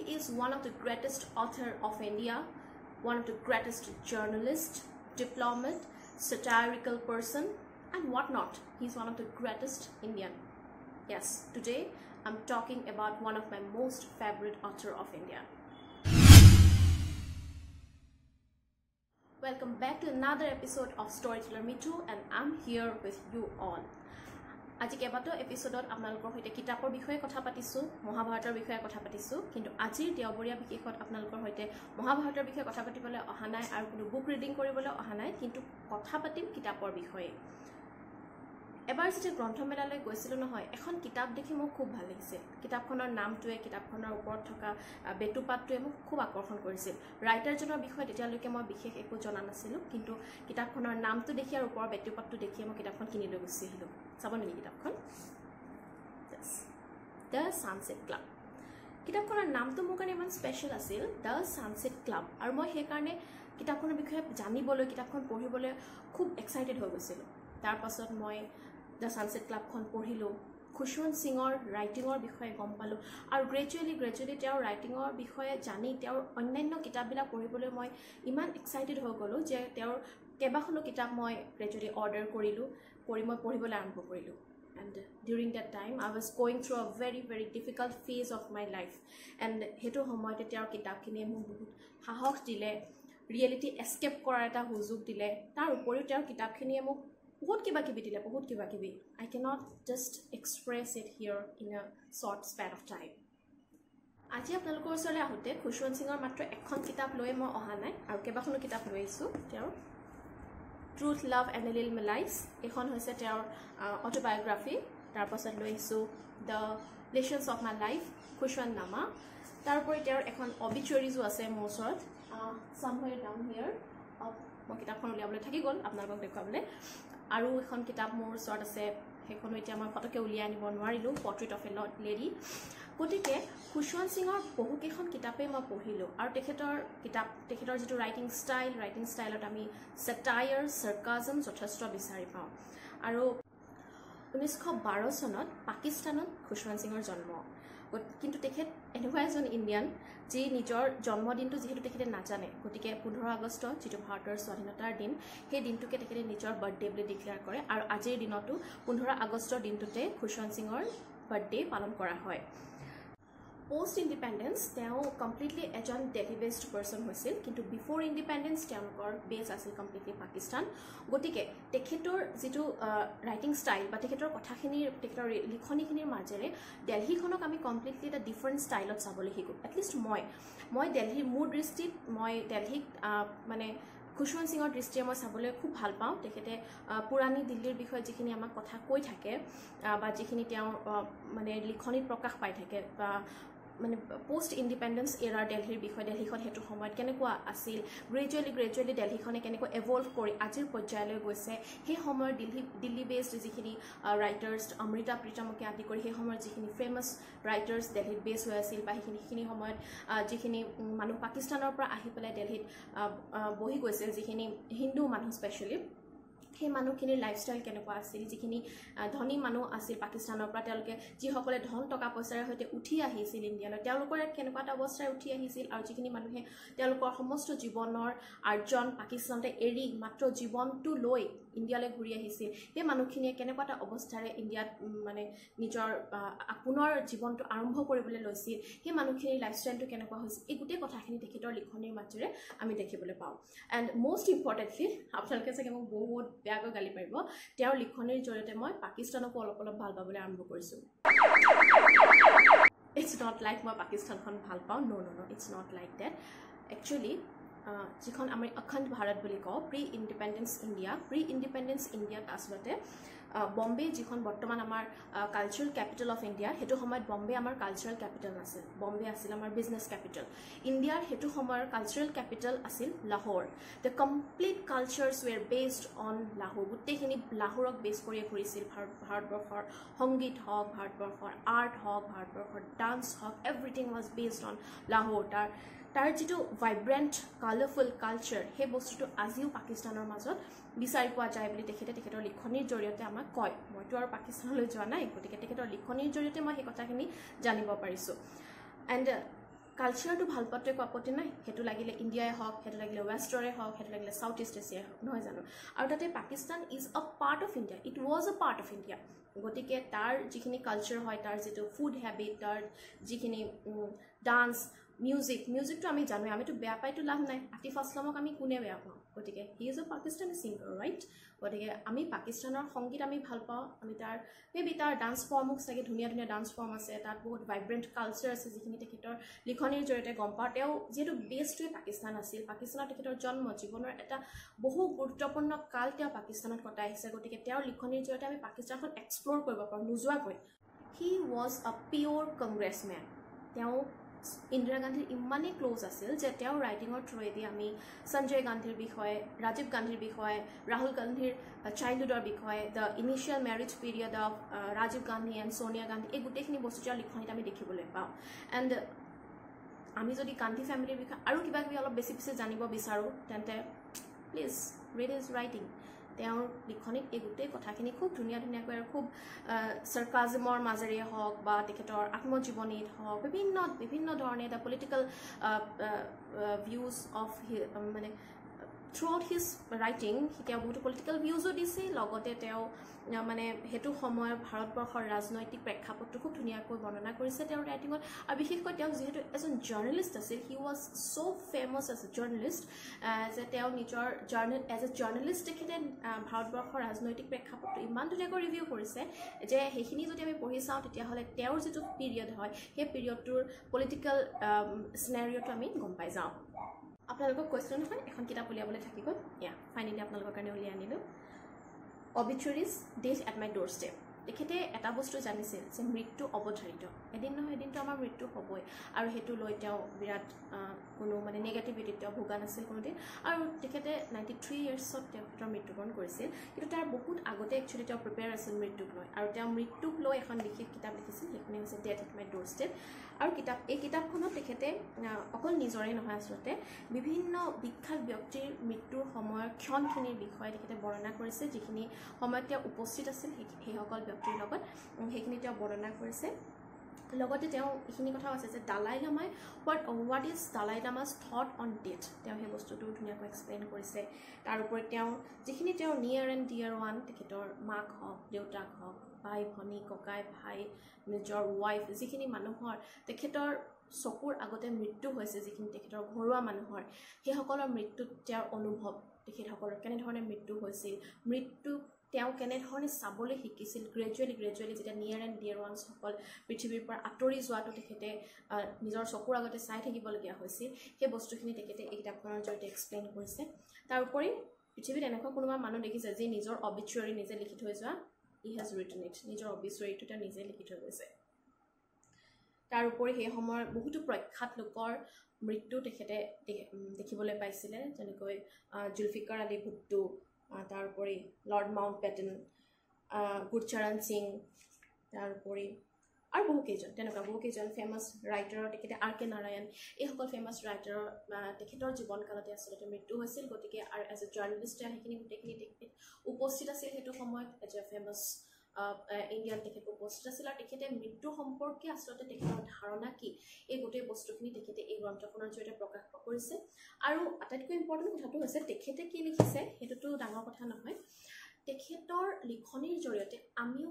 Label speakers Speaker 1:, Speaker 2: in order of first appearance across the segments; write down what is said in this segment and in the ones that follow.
Speaker 1: is one of the greatest author of India, one of the greatest journalist, diplomat, satirical person, and whatnot. He's one of the greatest Indian. Yes, today I'm talking about one of my most favorite author of India. Welcome back to another episode of Storyteller Mithu, and I'm here with you all. আজি কেবাটো এপিসোডত আপোনালোকৰ হৈতে কিতাপৰ বিষয়ে কথা পাতিছো, মহাভাৰতৰ বিষয়ে কথা পাতিছো, কিন্তু আজিৰ দেওবৰীয়া বিশেষত আপোনালোকৰ হৈতে মহাভাৰতৰ বিষয়ে কথা পাতিবলৈ অহা নাই আৰু কোনো বুক ৰিডিং কৰিবলৈ অহা নাই, কিন্তু কথা পাতিম কিতাপৰ বিষয়ে। এবাৰ যেতিয়া গ্ৰন্থমেলালৈ গৈছিলো নহয়, এখন কিতাপ দেখি মোক খুব ভাল লাগিছিল। কিতাপখনৰ নামটোৱে, কিতাপখনৰ ওপৰত থকা বেটুপাতটোৱে মোক খুব আকৰ্ষণ কৰিছিল। ৰাইটাৰজনৰ বিষয়ে তেতিয়ালৈকে মই বিশেষ একো জনা নাছিলো, কিন্তু কিতাপখনৰ নামটো দেখি আৰু ওপৰৰ বেটুপাতটো দেখি মই কিতাপখন কিনি লৈ গুচি আহিলো। চাব নেকি কিতাপখন? The sunset club. কিতাপখনৰ নামটো মোৰ কাৰণে ইমান স্পেচিয়েল আছিল, দ্য ছানছেট ক্লাব, আৰু মই সেইকাৰণে কিতাপখনৰ বিষয়ে জানিবলৈ, কিতাপখন পঢ়িবলৈ খুব এক্সাইটেড হৈ গৈছিলোঁ। তাৰ পাছত মই দ্য ছানছেট ক্লাবখন পঢ়িলোঁ, খুশৱন্ত সিঙৰ ৰাইটিঙৰ বিষয়ে গম পালোঁ, আৰু গ্ৰেজুৱেলি তেওঁৰ ৰাইটিঙৰ বিষয়ে জানি তেওঁৰ অন্যান্য কিতাপবিলাক পঢ়িবলৈ মই ইমান এক্সাইটেড হৈ গ'লোঁ যে তেওঁৰ কেইবাখনো কিতাপ মই গ্ৰেজুৱেলি অৰ্ডাৰ কৰিলোঁ, কৰি মই পঢ়িবলৈ আৰম্ভ কৰিলোঁ। And during that time, I was going through a very, very difficult phase of my life. And hetu homoyte তেওঁৰ কিতাপখিনিয়ে মোক বহুত সাহস দিলে, ৰিয়েলিটি এস্কেপ কৰাৰ এটা সুযোগ দিলে। তাৰ উপৰিও তেওঁৰ কিতাপখিনিয়ে মোক বহুত কিবা কিবি দিলে, বহুত কিবা কিবি। I cannot just express it here in a short span of time. আজি আপোনালোকৰ ওচৰলৈ আহোঁতে খুশৱন্ত সিঙৰ মাত্ৰ এখন কিতাপ লৈ মই অহা নাই, আৰু কেইবাখনো কিতাপ লৈ আহিছোঁ। তেওঁৰ truth, love and a little মেলাইজ, এইখন হৈছে তেওঁৰ অটোবায়োগ্ৰাফি। তাৰপাছত লৈ আহিছোঁ the lessons of my life, Khushwant নামা। তাৰোপৰি তেওঁৰ এখন অবিচুৱেৰিজো আছে মোৰ ওচৰত, চামৱেৰ ডাউন হিয়াৰ। মই কিতাপখন উলিয়াবলৈ থাকি গ'ল আপোনালোকক দেখুৱাবলৈ। আৰু এখন কিতাপ মোৰ ওচৰত আছে, সেইখনো এতিয়া মই ফটকৈ উলিয়াই আনিব নোৱাৰিলোঁ, পৰ্ট্ৰেইট অফ এ লেডি। গতিকে খুশৱন্ত সিঙৰ বহুকেইখন কিতাপেই মই পঢ়িলোঁ, আৰু তেখেতৰ যিটো ৰাইটিং ষ্টাইলত আমি ছেটায়াৰ, চাৰ্কাজম যথেষ্ট বিচাৰি পাওঁ। আৰু 1912 চনত পাকিস্তানত খুশৱন্ত সিঙৰ জন্ম, কিন্তু তেখেত এনেকুৱা এজন ইণ্ডিয়ান যি নিজৰ জন্মদিনটো যিহেতু তেখেতে নাজানে, গতিকে 15 আগষ্ট যিটো ভাৰতৰ স্বাধীনতাৰ দিন, সেই দিনটোকে তেখেতে নিজৰ বাৰ্থডে বুলি ডিক্লেয়াৰ কৰে, আৰু আজিৰ দিনতো 15 আগষ্টৰ দিনটোতে খুশৱন্ত সিঙৰ বাৰ্থডে পালন কৰা হয়। পোষ্ট ইণ্ডিপেণ্ডেঞ্চ তেওঁ কমপ্লিটলি এজন দেলহি বেছড পাৰ্চন হৈছিল, কিন্তু বিফ'ৰ ইণ্ডিপেণ্ডেঞ্চ তেওঁলোকৰ বেছ আছিল কমপ্লিটলি পাকিস্তান। গতিকে তেখেতৰ যিটো ৰাইটিং ষ্টাইল বা তেখেতৰ লিখনিখিনিৰ মাজেৰে দেলহিখনক আমি কমপ্লিটলি এটা ডিফাৰেণ্ট ষ্টাইলত চাবলৈ শিকোঁ। এটলিষ্ট মই দেলহিৰ মোৰ দৃষ্টিত মই দেলহিক মানে খুশৱন্ত সিঙৰ দৃষ্টিৰে মই চাবলৈ খুব ভাল পাওঁ। তেখেতে পুৰণি দিল্লীৰ বিষয়ে যিখিনি আমাক কথা কৈ থাকে, বা যিখিনি তেওঁ মানে লিখনিত প্ৰকাশ পাই থাকে, বা মানে পোষ্ট ইণ্ডিপেণ্ডেঞ্চ এৰাৰ দেলহিৰ বিষয়ে, দেলহিখন সেইটো সময়ত কেনেকুৱা আছিল, গ্ৰেজুৱেলি দেলহিখনে কেনেকৈ এভল্ভ কৰি আজিৰ পৰ্যায়লৈ গৈছে, সেই সময়ৰ দিল্লী বেছড যিখিনি ৰাইটাৰ্ছ, অমৃতা প্ৰীতমকে আদি কৰি সেই সময়ত যিখিনি ফেমাছ ৰাইটাৰ্ছ দেলহিত বেছ হৈ আছিল, বা সেইখিনি সময়ত যিখিনি মানুহ পাকিস্তানৰ পৰা আহি পেলাই দেলহিত বহি গৈছিল, যিখিনি হিন্দু মানুহ স্পেচিয়েলি, সেই মানুহখিনিৰ লাইফষ্টাইল কেনেকুৱা আছিল, যিখিনি ধনী মানুহ আছিল পাকিস্তানৰ পৰা, তেওঁলোকে যিসকলে ধন টকা পইচাৰ সৈতে উঠি আহিছিল ইণ্ডিয়ালৈ, তেওঁলোকৰ কেনেকুৱা এটা অৱস্থাৰে উঠি আহিছিল, আৰু যিখিনি মানুহে তেওঁলোকৰ সমস্ত জীৱনৰ আৰ্জন পাকিস্তানতে এৰি মাত্ৰ জীৱনটো লৈ ইণ্ডিয়ালৈ ঘূৰি আহিছিল, সেই মানুহখিনিয়ে কেনেকুৱা এটা অৱস্থাৰে ইণ্ডিয়াত মানে নিজৰ পুনৰ জীৱনটো আৰম্ভ কৰিবলৈ লৈছিল, সেই মানুহখিনিৰ লাইফষ্টাইলটো কেনেকুৱা হৈছিল, এই গোটেই কথাখিনি তেখেতৰ লিখনিৰ মাজেৰে আমি দেখিবলৈ পাওঁ। এণ্ড মষ্ট ইম্পৰ্টেণ্টলি, আপোনালোকে চাগে মোক বহুত বেয়াকৈ গালি পাৰিব, তেওঁৰ লিখনিৰ জৰিয়তে মই পাকিস্তানকো অলপ ভাল পাবলৈ আৰম্ভ কৰিছোঁ। ইটছ নট লাইক মই পাকিস্তানখন ভাল পাওঁ, ন, it's not like that. Actually যিখন আমি অখণ্ড ভাৰত বুলি কওঁ, প্ৰি ইণ্ডিপেণ্ডেঞ্চ ইণ্ডিয়াত আচলতে বম্বে, যিখন বৰ্তমান আমাৰ কালচাৰেল কেপিটেল অফ ইণ্ডিয়া, সেইটো সময়ত বম্বে আমাৰ কালচাৰেল কেপিটেল নাছিল, বম্বে আছিল আমাৰ বিজনেছ কেপিটেল। ইণ্ডিয়াৰ সেইটো সময়ৰ কালচাৰেল কেপিটেল আছিল Lahore. The complete cultures were based on Lahore, গোটেইখিনি লাহোৰক বেছ কৰিয়ে ঘূৰিছিল। ভাৰতবৰ্ষৰ সংগীত হওক, ভাৰতবৰ্ষৰ আৰ্ট হওক, ভাৰতবৰ্ষৰ ডান্স হওক, everything was based on Lahore. তাৰ যিটো ভাইব্ৰেণ্ট কালাৰফুল কালচাৰ, সেই বস্তুটো আজিও পাকিস্তানৰ মাজত বিচাৰি পোৱা যায় বুলি তেখেতৰ লিখনিৰ জৰিয়তে আমাক কয়। মইতো আৰু পাকিস্তানলৈ যোৱা নাই, গতিকে তেখেতৰ লিখনিৰ জৰিয়তে মই সেই কথাখিনি জানিব পাৰিছোঁ। এণ্ড কালচাৰটো ভাল পোৱাটো একো আপত্তি নাই সেইটো লাগিলে ইণ্ডিয়াই হওক সেইটো লাগিলে ৱেষ্টৰে হওক সেইটো লাগিলে সাউথ ইষ্ট এছিয়াই হওক নহয় জানো আৰু তাতে Pakistan is a part of India it was আ পাৰ্ট অফ ইণ্ডিয়া গতিকে তাৰ যিখিনি কালচাৰ হয় তাৰ যিটো ফুড হেবিট তাৰ যিখিনি ডান্স মিউজিকটো আমি জানোৱে আমিতো বেয়া পাইতো লাভ নাই আতিফ আসলামক আমি কোনে বেয়া পাওঁ গতিকে he is a Pakistani singer right গতিকে আমি পাকিস্তানৰ সংগীত আমি ভাল পাওঁ আমি তাৰ মেবি তাৰ ডান্স ফৰ্মক চাগে ধুনীয়া ধুনীয়া ডান্স ফৰ্ম আছে তাত বহুত ভাইব্ৰেণ্ট কালচাৰ আছে যিখিনি তেখেতৰ লিখনিৰ জৰিয়তে গম পাওঁ তেওঁ যিহেতু বেছটোৱে পাকিস্তান আছিল পাকিস্তানত তেখেতৰ জন্ম জীৱনৰ এটা বহু গুৰুত্বপূৰ্ণ কাল তেওঁ পাকিস্তানত কটাই আহিছে গতিকে তেওঁৰ লিখনিৰ জৰিয়তে আমি পাকিস্তানখন এক্সপ্ল'ৰ কৰিব পাৰোঁ নোযোৱাকৈ হি ৱাজ আ পিয়'ৰ কংগ্ৰেছমেন তেওঁ ইন্দিৰা গান্ধীৰ ইমানেই ক্লোজ আছিল যে তেওঁৰ ৰাইটিঙৰ থ্ৰুৱেদি আমি সঞ্জয় গান্ধীৰ বিষয়ে ৰাজীৱ গান্ধীৰ বিষয়ে ৰাহুল গান্ধীৰ চাইল্ডহুডৰ বিষয়ে the initial marriage period of Rajiv Gandhi and Sonia Gandhi এই গোটেইখিনি বস্তু তেওঁৰ লিখনিত আমি দেখিবলৈ পাওঁ এণ্ড আমি যদি গান্ধী ফেমিলিৰ বিষয়ে আৰু কিবা কিবি অলপ বেছি জানিব বিচাৰোঁ তেন্তে প্লিজ ৰিড হিজ ৰাইটিং তেওঁৰ লিখনিত এই গোটেই কথাখিনি খুব ধুনীয়াকৈ আৰু খুব চাৰ্কাজমৰ মাজেৰে হওক বা তেখেতৰ আত্মজীৱনীত হওক বিভিন্ন ধৰণে দ্য পলিটিকেল ভিউজ অফ মানে থ্ৰু আউট হিজ ৰাইটিং তেওঁ বহুতো পলিটিকেল ভিউজো দিছে লগতে তেওঁ মানে সেইটো সময়ৰ ভাৰতবৰ্ষৰ ৰাজনৈতিক প্ৰেক্ষাপটটো খুব ধুনীয়াকৈ বৰ্ণনা কৰিছে তেওঁৰ ৰাইটিঙত আৰু বিশেষকৈ তেওঁ যিহেতু এজন জাৰ্নেলিষ্ট আছিল he was so' famous as a journalist যে তেওঁ নিজৰ এজ এ জাৰ্নেলিষ্ট তেখেতে ভাৰতবৰ্ষৰ ৰাজনৈতিক প্ৰেক্ষাপটটো ইমান ধুনীয়াকৈ ৰিভিউ কৰিছে যে সেইখিনি যদি আমি পঢ়ি চাওঁ তেতিয়াহ'লে তেওঁৰ যিটো পিৰিয়ড হয় সেই পিৰিয়ডটোৰ পলিটিকেল চিনাৰিঅ'টো আমি গম পাই যাওঁ আপোনালোকক কৈছিলোঁ নহয় এখন কিতাপ উলিয়াবলৈ থাকি গ'ল ফাইনেলি আপোনালোকৰ কাৰণে উলিয়াই আনিলোঁ obituaries death at my doorstep তেখেতে এটা বস্তু জানিছিল যে মৃত্যু অৱধাৰিত এদিন নহয় এদিনতো আমাৰ মৃত্যু হ'বই আৰু সেইটো লৈ তেওঁ বিৰাট কোনো মানে নেগেটিভিটিত তেওঁ ভোগা নাছিল কোনোদিন আৰু তেখেতে 93 ইয়াৰ্ছত তেখেতৰ মৃত্যুবৰণ কৰিছিল কিন্তু তাৰ বহুত আগতে একচুৱেলি তেওঁ প্ৰিপেয়াৰ আছিল মৃত্যুক লৈ আৰু তেওঁ মৃত্যুক লৈ এখন বিশেষ কিতাপ লিখিছিল সেইখনে হৈছে death at my door step আৰু এই কিতাপখনত তেখেতে অকল নিজৰে নহয় আচলতে বিভিন্ন বিখ্যাত ব্যক্তিৰ মৃত্যুৰ সময়ৰ ক্ষণখিনিৰ বিষয়ে তেখেতে বৰ্ণনা কৰিছে যিখিনি সময়ত তেওঁ উপস্থিত আছিল সেইসকল ব্যক্তিৰ লগত সেইখিনি তেওঁ বৰ্ণনা কৰিছে লগতে তেওঁ এইখিনি কথাও আছে যে দালাই লামাই what is Dalai Lama's thought on death তেওঁ সেই বস্তুটো ধুনীয়াকৈ এক্সপ্লেইন কৰিছে তাৰ উপৰি তেওঁ যিখিনি তেওঁৰ নিয়াৰ এণ্ড ডিয়াৰ ওৱান তেখেতৰ মাক হওক দেউতাক হওক ভাই ভনী ককাই ভাই নিজৰ ৱাইফ যিখিনি মানুহৰ তেখেতৰ চকুৰ আগতে মৃত্যু হৈছে যিখিনি তেখেতৰ ঘৰুৱা মানুহৰ সেইসকলৰ মৃত্যুত তেওঁৰ অনুভৱ তেখেতসকলৰ কেনেধৰণে মৃত্যু হৈছিল মৃত্যু তেওঁ কেনেধৰণে চাবলৈ শিকিছিল গ্ৰেজুৱেলি যেতিয়া নিয়াৰ এণ্ড ডিয়াৰ ওৱানছসকল পৃথিৱীৰ পৰা আঁতৰি যোৱাটো তেখেতে নিজৰ চকুৰ আগতে চাই থাকিবলগীয়া হৈছিল সেই বস্তুখিনি তেখেতে এই কিতাপখনৰ জৰিয়তে এক্সপ্লেইন কৰিছে তাৰ উপৰি পৃথিৱীত এনেকুৱা কোনোবা মানুহ দেখিছে যি নিজৰ অবিচুৱাৰী নিজে লিখি থৈ যোৱা হি হেজ ৰিটন ইট নিজৰ অবিচুৱাৰীটো তেওঁ নিজে লিখি থৈ গৈছে তাৰ উপৰি সেই সময়ৰ বহুতো প্ৰখ্যাত লোকৰ মৃত্যু তেখেতে দেখিবলৈ পাইছিলে যেনেকৈ জুলফিকাৰ আলী ভুট্টো তাৰ উপৰি লৰ্ড মাউণ্ট বেটেন গুৰচৰণ সিং তাৰ উপৰি আৰু বহুকেইজন ফেমাছ ৰাইটাৰৰ তেখেতে আৰ কে নাৰায়ণ এইসকল ফেমাছ ৰাইটাৰৰ তেখেতৰ জীৱনকালতে আচলতে মৃত্যু হৈছিল গতিকে আৰু এজ এ জাৰ্নেলিষ্টে সেইখিনি গোটেইখিনি তেখেত উপস্থিত আছিল সেইটো সময়ত এজ এ ফেমাছ ইণ্ডিয়ান তেখেত উপস্থিত আছিল আৰু তেখেতে মৃত্যু সম্পৰ্কে আচলতে তেখেতৰ ধাৰণা কি এই গোটেই বস্তুখিনি তেখেতে এই গ্ৰন্থখনৰ জৰিয়তে প্ৰকাশ কৰিছে আৰু আটাইতকৈ ইম্পৰ্টেণ্ট কথাটো হৈছে তেখেতে কি লিখিছে সেইটোতো ডাঙৰ কথা নহয় তেখেতৰ লিখনিৰ জৰিয়তে আমিও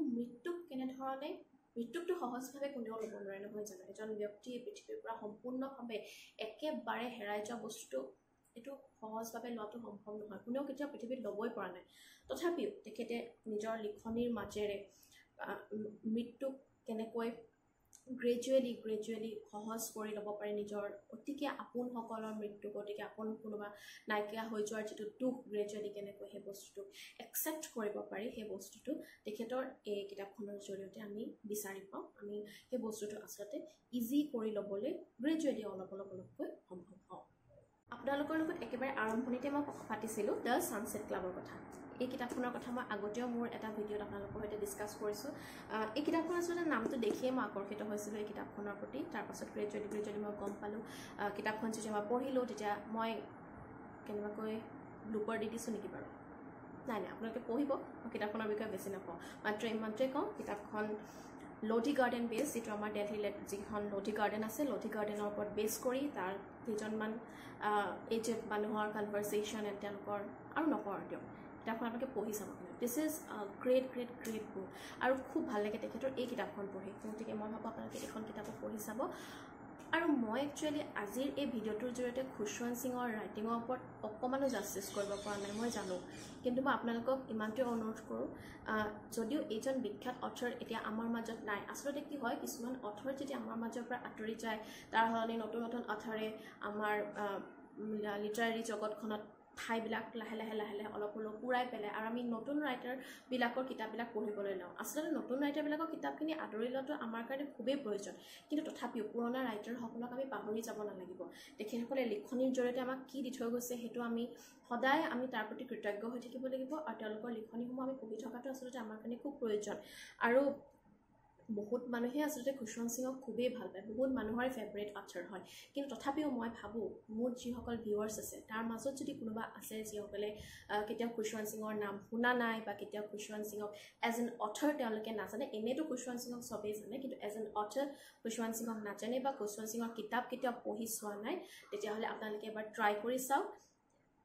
Speaker 1: মৃত্যুকটো সহজভাৱে কোনেও ল'ব নোৱাৰে নহয় জানো এজন ব্যক্তিয়ে পৃথিৱীৰ পৰা সম্পূৰ্ণভাৱে একেবাৰে হেৰাই যোৱা বস্তুটো এইটো সহজভাৱে লোৱাটো সম্ভৱ নহয় কোনেও কেতিয়াও পৃথিৱীত ল'বই পৰা নাই তথাপিও তেখেতে নিজৰ লিখনিৰ মাজেৰে মৃত্যুক কেনেকৈ গ্ৰেজুৱেলি সহজ কৰি ল'ব পাৰে নিজৰ অতিকে আপোনসকলৰ মৃত্যু গতিকে আপোন কোনোবা নাইকিয়া হৈ যোৱাৰ যিটো দুখ গ্ৰেজুৱেলি কেনেকৈ সেই বস্তুটো একচেপ্ট কৰিব পাৰি সেই বস্তুটো তেখেতৰ এই কিতাপখনৰ জৰিয়তে আমি বিচাৰি পাওঁ আমি সেই বস্তুটো আচলতে ইজি কৰি ল'বলৈ গ্ৰেজুৱেলি অলপকৈ সম্ভৱ হওঁ আপোনালোকৰ লগত একেবাৰে আৰম্ভণিতে মই পাতিছিলোঁ দ্য ছানছেট ক্লাবৰ কথা এই কিতাপখনৰ কথা মই আগতেও মোৰ এটা ভিডিঅ'ত আপোনালোকৰ সৈতে ডিছকাছ কৰিছোঁ এই কিতাপখনৰ আচলতে নামটো দেখিয়ে মই আকৰ্ষিত হৈছিলোঁ এই কিতাপখনৰ প্ৰতি তাৰপাছত গ্ৰেজুৱেলি মই গম পালোঁ কিতাপখন যেতিয়া মই পঢ়িলোঁ তেতিয়া মই কেনেবাকৈ ব্লুপাৰ দি দিছোঁ নেকি বাৰু নাই আপোনালোকে পঢ়িব মই কিতাপখনৰ বিষয়ে বেছি নাপাওঁ মাত্ৰ ইমানটোৱে কওঁ কিতাপখন লধি গাৰ্ডেন বেছ, যিটো আমাৰ দেলহিত যিখন লধি গাৰ্ডেন আছে, লধি গাৰ্ডেনৰ ওপৰত বেছ কৰি তাৰ কেইজনমান এজেড মানুহৰ কনভাৰচেশ্যন এণ্ড তেওঁলোকৰ আৰু নকওঁ দিয়ক কিতাপখন আপোনালোকে পঢ়ি চাব। This is great great great book আৰু খুব ভাল লাগে তেখেতৰ এই কিতাপখন পঢ়ি। গতিকে মই ভাবোঁ আপোনালোকে এইখন কিতাপো পঢ়ি চাব। আৰু মই একচুৱেলি আজিৰ এই ভিডিঅ'টোৰ জৰিয়তে খুশৱন্ত সিঙৰ ৰাইটিঙৰ ওপৰত অকণমানো জাষ্টিছ কৰিব পৰা নাই, মই জানো, কিন্তু মই আপোনালোকক ইমানটোৱে অনুৰোধ কৰোঁ, যদিও এইজন বিখ্যাত অথৰ এতিয়া আমাৰ মাজত নাই, আচলতে কি হয় কিছুমান অথৰ যেতিয়া আমাৰ মাজৰ পৰা আঁতৰি যায় তাৰ সলনি নতুন নতুন অথৰে আমাৰ লিটাৰেৰী জগতখনত ঠাইবিলাক লাহে লাহে অলপ হ'লেও পুৰাই পেলাই আৰু আমি নতুন ৰাইটাৰবিলাকৰ কিতাপবিলাক পঢ়িবলৈ লওঁ। আচলতে নতুন ৰাইটাৰবিলাকৰ কিতাপখিনি আদৰি লোৱাটো আমাৰ কাৰণে খুবেই প্ৰয়োজন, কিন্তু তথাপিও পুৰণা ৰাইটাৰসকলক আমি পাহৰি যাব নালাগিব। তেখেতসকলে লিখনিৰ জৰিয়তে আমাক কি দি থৈ গৈছে সেইটো আমি সদায় তাৰ প্ৰতি কৃতজ্ঞ হৈ থাকিব লাগিব আৰু তেওঁলোকৰ লিখনিসমূহ আমি পঢ়ি থকাটো আচলতে আমাৰ কাৰণে খুব প্ৰয়োজন। আৰু বহুত মানুহে আচলতে খুশৱন্ত সিঙক খুবেই ভাল পায়, বহুত মানুহৰে ফেভৰেট অথৰ হয়, কিন্তু তথাপিও মই ভাবোঁ মোৰ যিসকল ভিউৱাৰ্ছ আছে তাৰ মাজত যদি কোনোবা আছে যিসকলে কেতিয়াও খুশৱন্ত সিঙৰ নাম শুনা নাই বা কেতিয়াও খুশৱন্ত সিঙক এজ এন অথৰ তেওঁলোকে নাজানে, এনেইতো খুশৱন্ত সিঙক চবেই জানে, কিন্তু এজ এন অথৰ খুশৱন্ত সিঙক নাজানে বা খুশৱন্ত সিঙৰ কিতাপ কেতিয়াও পঢ়ি চোৱা নাই, তেতিয়াহ'লে আপোনালোকে এবাৰ ট্ৰাই কৰি চাওক।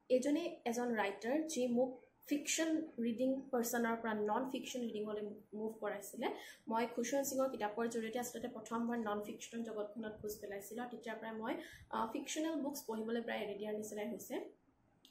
Speaker 1: এইজনে এজন ৰাইটাৰ যি মোক ফিকশ্যন ৰিডিং পাৰ্চনৰ পৰা নন ফিকশ্যন ৰিডিঙলৈ মুভ কৰাইছিলে। মই খুশৱন্ত সিঙৰ কিতাপৰ জৰিয়তে আচলতে প্ৰথমবাৰ নন ফিকশ্যন জগতখনত খোজ পেলাইছিলোঁ আৰু তেতিয়াৰ পৰাই মই ফিকশ্যনেল বুকছ পঢ়িবলৈ প্ৰায় এৰি দিয়াৰ নিচিনাই হৈছে।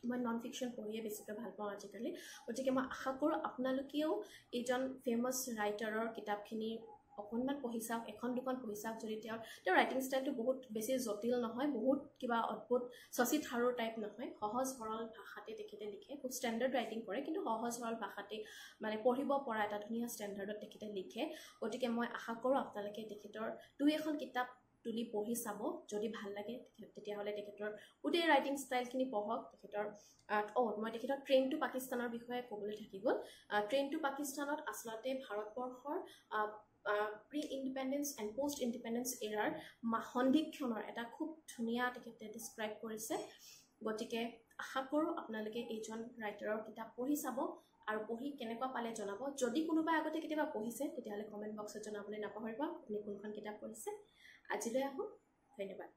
Speaker 1: মই নন ফিকশ্যন পঢ়িয়ে বেছিকৈ ভাল পাওঁ আজিকালি। গতিকে মই আশা কৰোঁ আপোনালোকেও এইজন ফেমাছ ৰাইটাৰৰ কিতাপখিনি অকণমান পঢ়ি চাওক, এখন দুখন পঢ়ি চাওক। যদি তেওঁৰ ৰাইটিং ষ্টাইলটো বহুত বেছি জটিল নহয়, বহুত কিবা অদ্ভুত শশী থাৰুৰ টাইপ নহয়, সহজ সৰল ভাষাতে তেখেতে লিখে, খুব ষ্টেণ্ডাৰ্ড ৰাইটিং কৰে, কিন্তু সহজ সৰল ভাষাতে মানে পঢ়িব পৰা এটা ধুনীয়া ষ্টেণ্ডাৰ্ডত তেখেতে লিখে। গতিকে মই আশা কৰোঁ আপোনালোকে তেখেতৰ দুই এখন কিতাপ তুলি পঢ়ি চাব, যদি ভাল লাগে তেতিয়াহ'লে তেখেতৰ গোটেই ৰাইটিং ষ্টাইলখিনি পঢ়ক। তেখেতৰ মই তেখেতৰ ট্ৰেইন টু পাকিস্তানৰ বিষয়ে ক'বলৈ থাকি গ'ল। ট্ৰেইন টু পাকিস্তানত আচলতে ভাৰতবৰ্ষৰ pre independence and post independence এৰাৰ সন্ধিক্ষণৰ এটা খুব ধুনীয়া তেখেতে ডিছক্ৰাইব কৰিছে। গতিকে আশা কৰোঁ আপোনালোকে এইজন ৰাইটাৰৰ কিতাপ পঢ়ি চাব আৰু পঢ়ি কেনেকুৱা পালে জনাব। যদি কোনোবাই আগতে কেতিয়াবা পঢ়িছে তেতিয়াহ'লে কমেণ্ট বক্সত জনাবলৈ নাপাহৰিব আপুনি কোনখন কিতাপ পঢ়িছে। আজিলৈ আহোঁ, ধন্যবাদ।